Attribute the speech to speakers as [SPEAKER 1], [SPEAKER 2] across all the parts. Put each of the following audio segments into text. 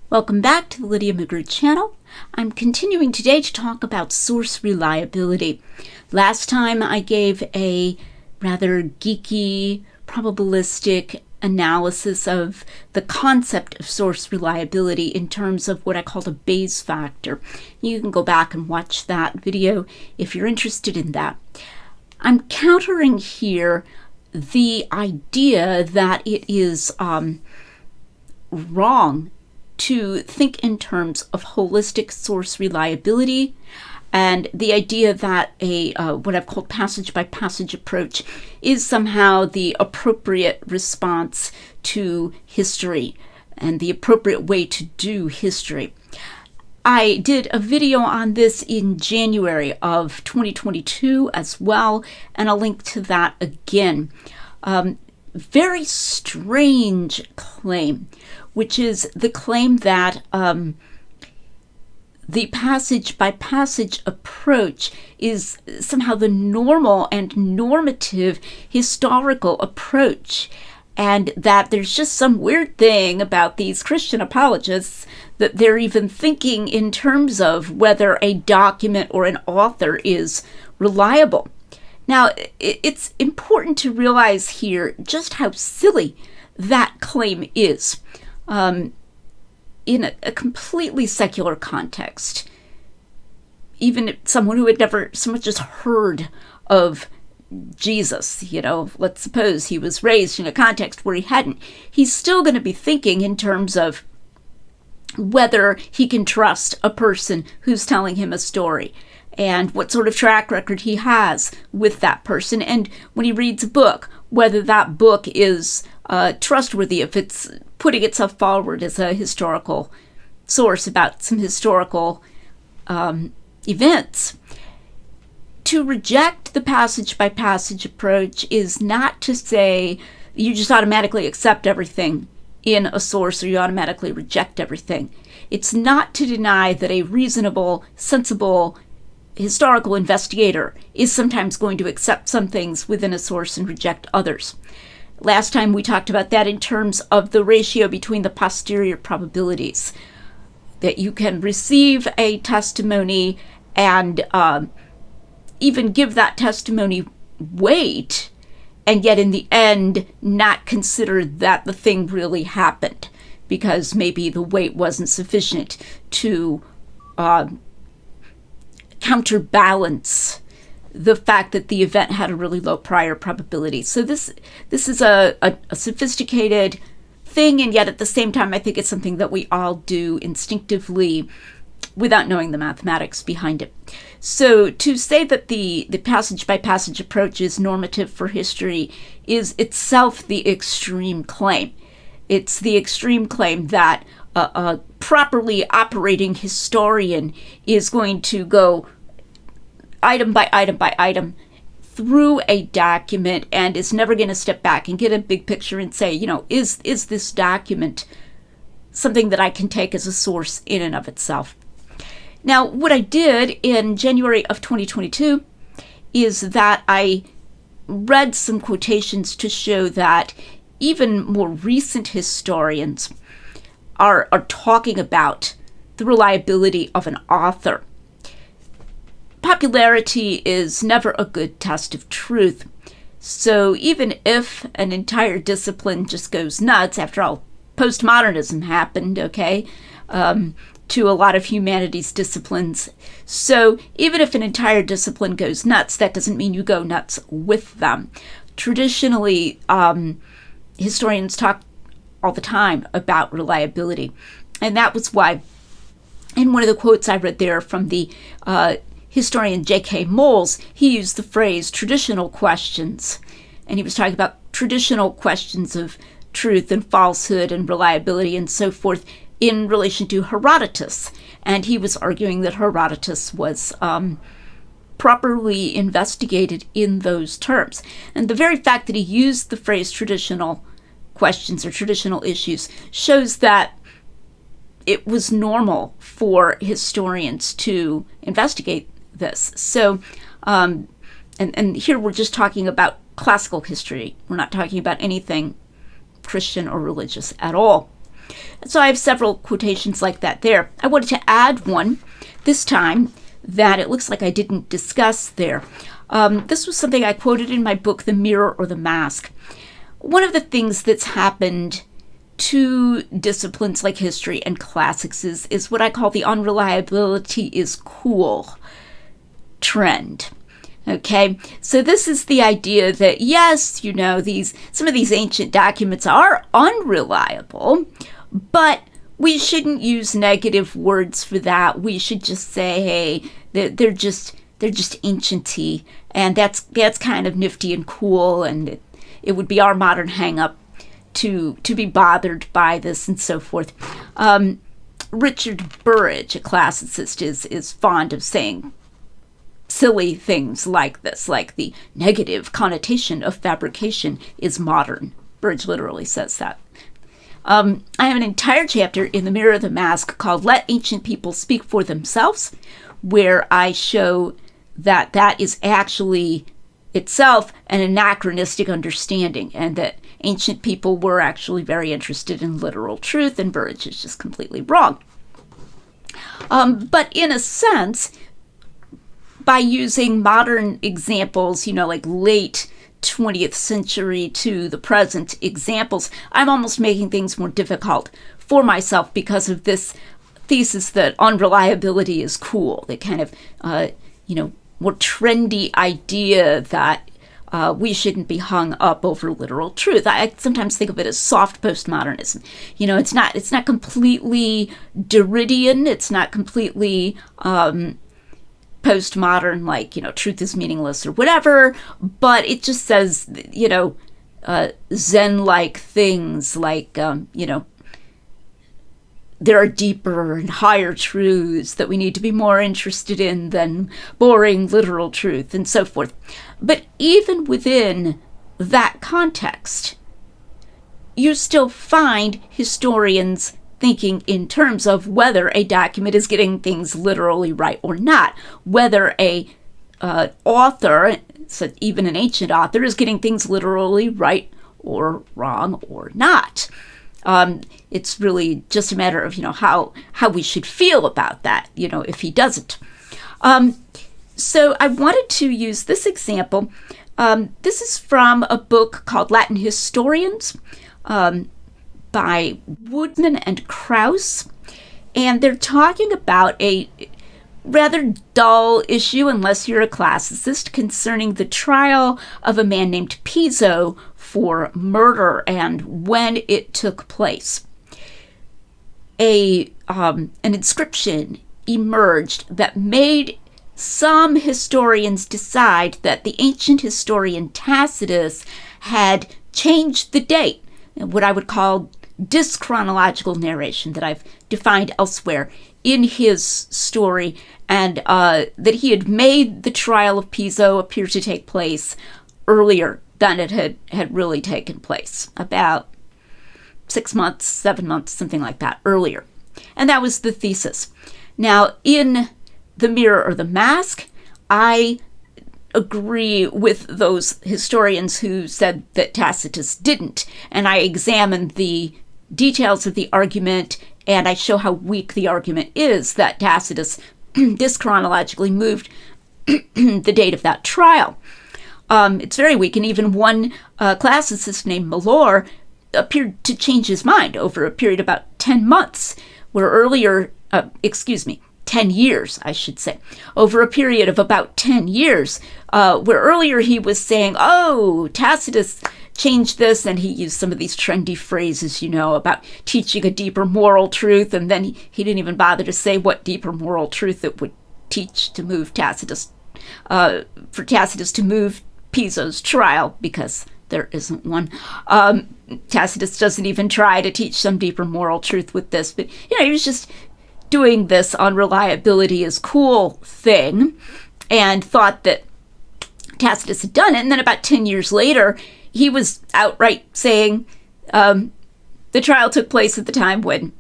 [SPEAKER 1] Welcome back to the Lydia McGrew channel. I'm continuing today to talk about source reliability. Last time I gave a rather geeky, probabilistic analysis of the concept of source reliability in terms of what I called a Bayes factor. You can go back and watch that video if you're interested in that. I'm countering here the idea that it is wrong to think in terms of holistic source reliability and the idea that a what I've called passage-by-passage approach is somehow the appropriate response to history and the appropriate way to do history. I did a video on this in January of 2022 as well, and I'll link to that again. Very strange claim, which is the claim that the passage-by-passage approach is somehow the normal and normative historical approach, and that there's just some weird thing about these Christian apologists that they're even thinking in terms of whether a document or an author is reliable. Now, it's important to realize here just how silly that claim is. In a completely secular context, even someone who had never so much as heard of Jesus, let's suppose he was raised in a context where he hadn't, he's still going to be thinking in terms of whether he can trust a person who's telling him a story and what sort of track record he has with that person. And when he reads a book, whether that book is trustworthy, if it's putting itself forward as a historical source about some historical events. To reject the passage-by-passage approach is not to say you just automatically accept everything in a source or you automatically reject everything. It's not to deny that a reasonable, sensible historical investigator is sometimes going to accept some things within a source and reject others. Last time we talked about that in terms of the ratio between the posterior probabilities, that you can receive a testimony and even give that testimony weight, and yet in the end not consider that the thing really happened because maybe the weight wasn't sufficient to counterbalance the fact that the event had a really low prior probability. So this is a sophisticated thing, and yet at the same time I think it's something that we all do instinctively without knowing the mathematics behind it. So to say that the passage-by-passage approach is normative for history is itself the extreme claim. It's the extreme claim that a properly operating historian is going to go item by item by item through a document and is never going to step back and get a big picture and say, is this document something that I can take as a source in and of itself? Now, what I did in January of 2022 is that I read some quotations to show that even more recent historians are talking about the reliability of an author. Popularity is never a good test of truth. So even if an entire discipline just goes nuts, after all, postmodernism happened, to a lot of humanities disciplines. So even if an entire discipline goes nuts, that doesn't mean you go nuts with them. Traditionally, historians talk all the time about reliability. And that was why, in one of the quotes I read there from the historian J.K. Moles, he used the phrase traditional questions. And he was talking about traditional questions of truth and falsehood and reliability and so forth in relation to Herodotus. And he was arguing that Herodotus was properly investigated in those terms. And the very fact that he used the phrase traditional questions or traditional issues shows that it was normal for historians to investigate this. So, and here we're just talking about classical history. We're not talking about anything Christian or religious at all. So I have several quotations like that there. I wanted to add one this time that it looks like I didn't discuss there. This was something I quoted in my book, The Mirror or the Mask. One of the things that's happened to disciplines like history and classics is what I call the unreliability is cool trend. Okay, so this is the idea that yes, you know, some of these ancient documents are unreliable, but we shouldn't use negative words for that. We should just say, hey, they're just ancient-y, and that's kind of nifty and cool, and it would be our modern hang-up to be bothered by this and so forth. Richard Burridge, a classicist, is fond of saying silly things like this, like the negative connotation of fabrication is modern. Burridge literally says that. I have an entire chapter in The Mirror of the Mask called Let Ancient People Speak for Themselves, where I show that that is actually itself an anachronistic understanding, and that ancient people were actually very interested in literal truth, and Burridge is just completely wrong. But in a sense, by using modern examples, you know, like late 20th century to the present examples, I'm almost making things more difficult for myself because of this thesis that unreliability is cool. The kind of, more trendy idea that we shouldn't be hung up over literal truth. I sometimes think of it as soft postmodernism. You know, it's not completely Derridian. It's not completely postmodern, like, you know, truth is meaningless or whatever, but it just says, you know, Zen-like things like, there are deeper and higher truths that we need to be more interested in than boring literal truth and so forth. But even within that context, you still find historians thinking in terms of whether a document is getting things literally right or not, whether a author, so even an ancient author, is getting things literally right or wrong or not. It's really just a matter of, you know, how we should feel about that, you know, if he doesn't. So I wanted to use this example. This is from a book called Latin Historians, by Woodman and Kraus, and they're talking about a rather dull issue, unless you're a classicist, concerning the trial of a man named Piso for murder and when it took place. An inscription emerged that made some historians decide that the ancient historian Tacitus had changed the date, what I would call dyschronological narration that I've defined elsewhere in his story, and that he had made the trial of Piso appear to take place earlier than it had really taken place, about 6 months, 7 months, something like that, earlier. And that was the thesis. Now, in The Mirror or the Mask, I agree with those historians who said that Tacitus didn't, and I examined the details of the argument, and I show how weak the argument is that Tacitus dyschronologically moved the date of that trial. It's very weak, and even one classicist named Mellor appeared to change his mind over a period of about 10 months, where earlier, 10 years, I should say, over a period of about 10 years, where earlier he was saying, oh, Tacitus changed this, and he used some of these trendy phrases, you know, about teaching a deeper moral truth, and then he didn't even bother to say what deeper moral truth it would teach to move Tacitus, for Tacitus to move Piso's trial, because there isn't one. Tacitus doesn't even try to teach some deeper moral truth with this, but, you know, he was just doing this unreliability is cool thing and thought that Tacitus had done it. And then about 10 years later, he was outright saying the trial took place at the time when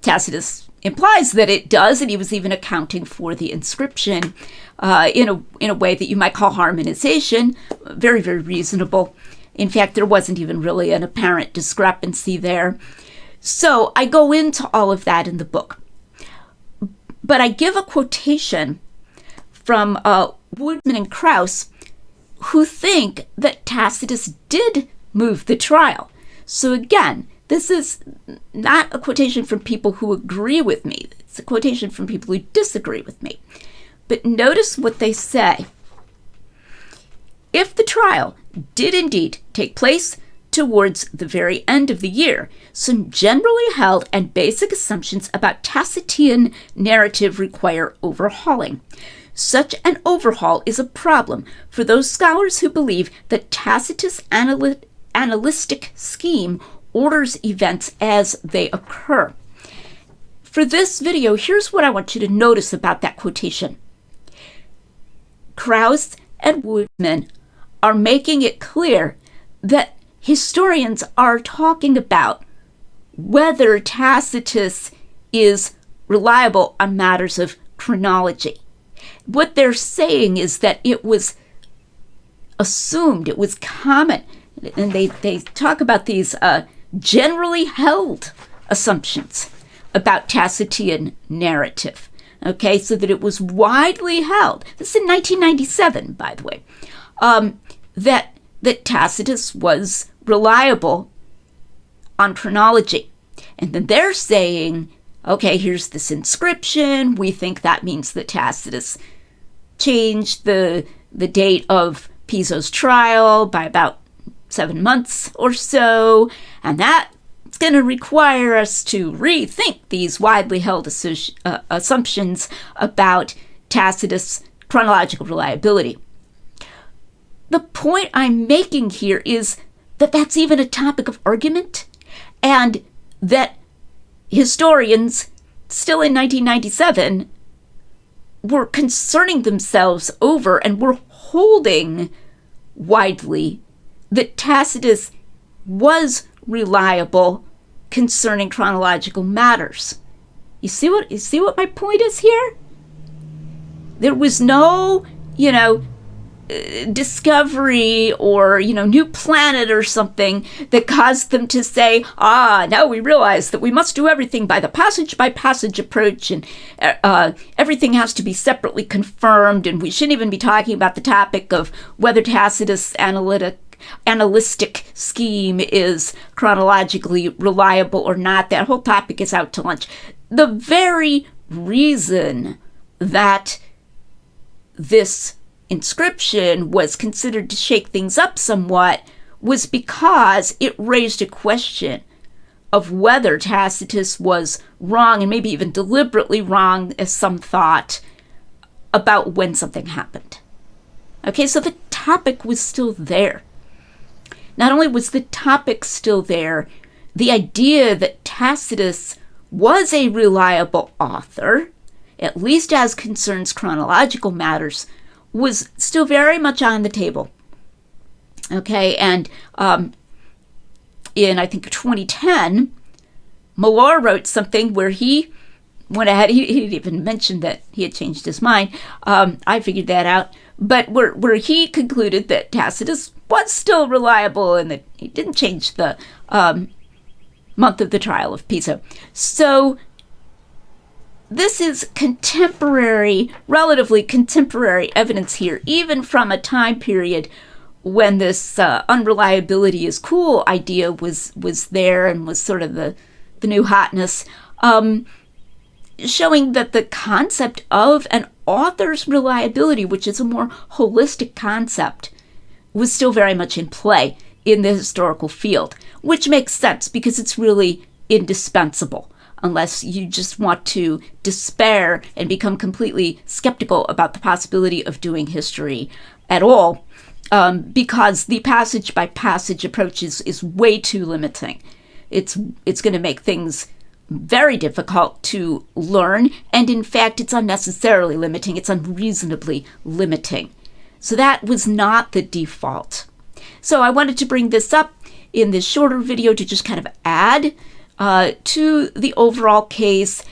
[SPEAKER 1] Tacitus implies that it does, and he was even accounting for the inscription in a way that you might call harmonization, very, very reasonable. In fact, there wasn't even really an apparent discrepancy there. So I go into all of that in the book. But I give a quotation from Woodman and Kraus, who think that Tacitus did move the trial. So again, this is not a quotation from people who agree with me. It's a quotation from people who disagree with me. But notice what they say. If the trial did indeed take place towards the very end of the year, some generally held and basic assumptions about Tacitian narrative require overhauling. Such an overhaul is a problem for those scholars who believe that Tacitus' analytic scheme orders events as they occur. For this video, here's what I want you to notice about that quotation. Kraus and Woodman are making it clear that historians are talking about whether Tacitus is reliable on matters of chronology. What they're saying is that it was assumed, it was common, and they talk about these generally held assumptions about Tacitian narrative. Okay, so that it was widely held. This is in 1997, by the way. That Tacitus was reliable on chronology. And then they're saying, okay, here's this inscription. We think that means that Tacitus changed the date of Piso's trial by about 7 months or so, and that's going to require us to rethink these widely held assumptions about Tacitus' chronological reliability. The point I'm making here is that that's even a topic of argument, and that historians, still in 1997, were concerning themselves over and were holding widely that Tacitus was reliable concerning chronological matters. You see what my point is here? There was no, discovery or, new planet or something that caused them to say, now we realize that we must do everything by the passage approach, and everything has to be separately confirmed, and we shouldn't even be talking about the topic of whether Tacitus' analytic scheme is chronologically reliable or not. That whole topic is out to lunch. The very reason that this inscription was considered to shake things up somewhat was because it raised a question of whether Tacitus was wrong, and maybe even deliberately wrong, as some thought, about when something happened. Okay, so the topic was still there. Not only was the topic still there, the idea that Tacitus was a reliable author, at least as concerns chronological matters, was still very much on the table. Okay, and in, I think, 2010, Mellor wrote something where he went ahead, he didn't even mention that he had changed his mind. I figured that out. But where he concluded that Tacitus was still reliable and that he didn't change the month of the trial of Piso. So this is contemporary, relatively contemporary evidence here, even from a time period when this unreliability is cool idea was there and was sort of the new hotness, showing that the concept of an author's reliability, which is a more holistic concept, was still very much in play in the historical field, which makes sense because it's really indispensable unless you just want to despair and become completely skeptical about the possibility of doing history at all, because the passage-by-passage approach is way too limiting. It's going to make things very difficult to learn, and in fact, it's unnecessarily limiting. It's unreasonably limiting. So that was not the default. So I wanted to bring this up in this shorter video to just kind of add to the overall case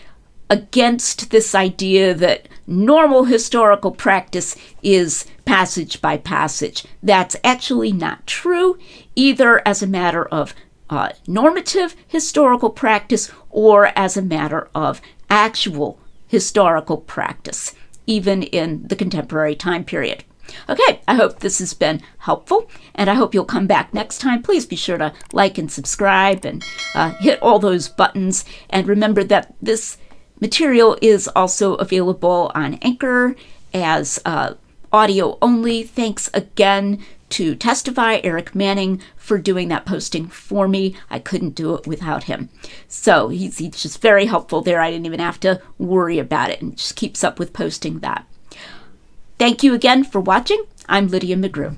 [SPEAKER 1] against this idea that normal historical practice is passage by passage. That's actually not true, either as a matter of normative historical practice or as a matter of actual historical practice, even in the contemporary time period. Okay, I hope this has been helpful, and I hope you'll come back next time. Please be sure to like and subscribe and hit all those buttons. And remember that this material is also available on Anchor as audio only. Thanks again to Testify, Eric Manning, for doing that posting for me. I couldn't do it without him. So he's just very helpful there. I didn't even have to worry about it, and just keeps up with posting that. Thank you again for watching. I'm Lydia McGrew.